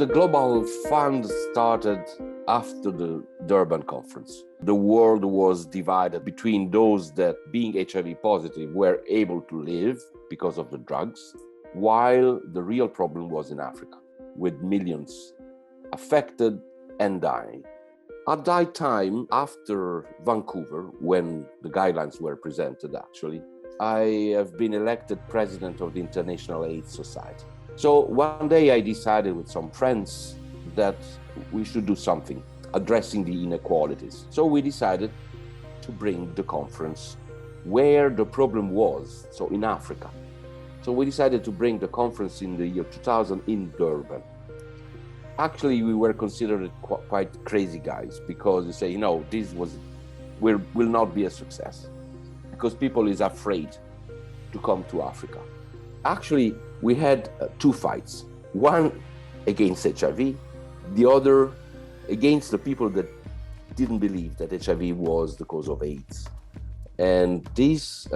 The Global Fund started after the Durban conference. The world was divided between those that, being HIV positive, were able to live because of the drugs, while the real problem was in Africa, with millions affected and dying. At that time, after Vancouver, when the guidelines were presented, actually, I have been elected president of the International AIDS Society. So one day I decided with some friends that we should do something addressing the inequalities. So we decided to bring the conference where the problem was, so in Africa. So we decided to bring the conference in the year 2000 in Durban. Actually, we were considered quite crazy guys because they say, this will not be a success because people is afraid to come to Africa. Actually, we had two fights, one against HIV, the other against the people that didn't believe that HIV was the cause of AIDS. And this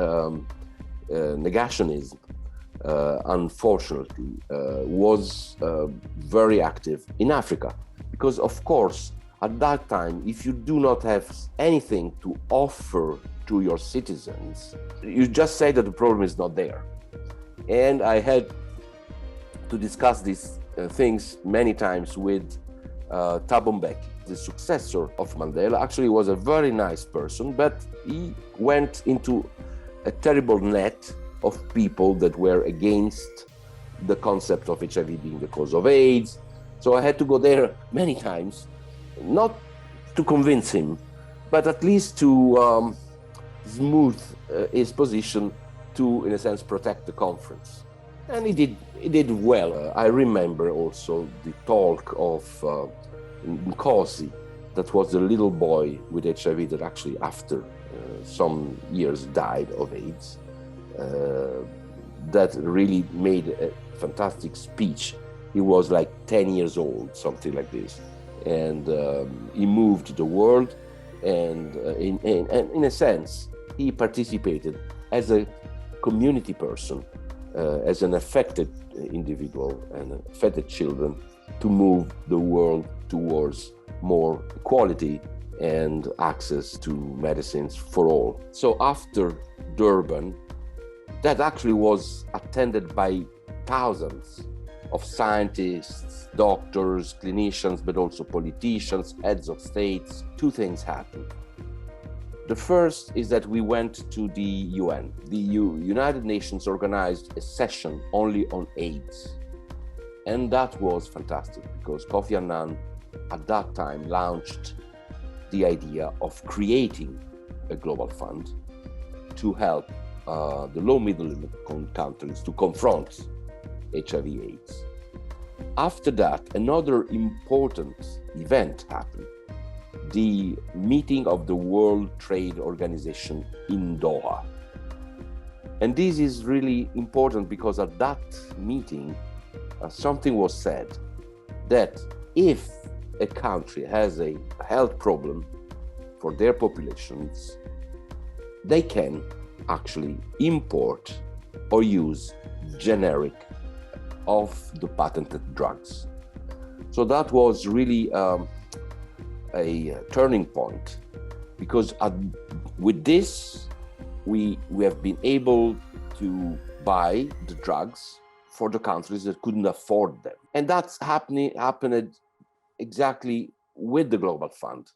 negationism, unfortunately, was very active in Africa. Because, of course, at that time, if you do not have anything to offer to your citizens, you just say that the problem is not there. And I had to discuss these things many times with Thabo Mbeki, the successor of Mandela. Actually, was a very nice person, but he went into a terrible net of people that were against the concept of HIV being the cause of AIDS. So I had to go there many times, not to convince him, but at least to smooth his position to, in a sense, protect the conference. And he did well. I remember also the talk of Nkosi, that was the little boy with HIV that actually after some years died of AIDS. That really made a fantastic speech. He was like 10 years old, something like this. And he moved the world, and in a sense, he participated as a community person, as an affected individual and affected children, to move the world towards more equality and access to medicines for all. So after Durban, that actually was attended by thousands of scientists, doctors, clinicians, but also politicians, heads of states. Two things happened. The first is that we went to the UN. The United Nations organized a session only on AIDS. And that was fantastic because Kofi Annan at that time launched the idea of creating a global fund to help the low-middle income countries to confront HIV/AIDS. After that, another important event happened. The meeting of the World Trade Organization in Doha. And this is really important because at that meeting, something was said that if a country has a health problem for their populations, they can actually import or use generic of the patented drugs. So that was really a turning point, because with this, we have been able to buy the drugs for the countries that couldn't afford them. And that's happened exactly with the Global Fund.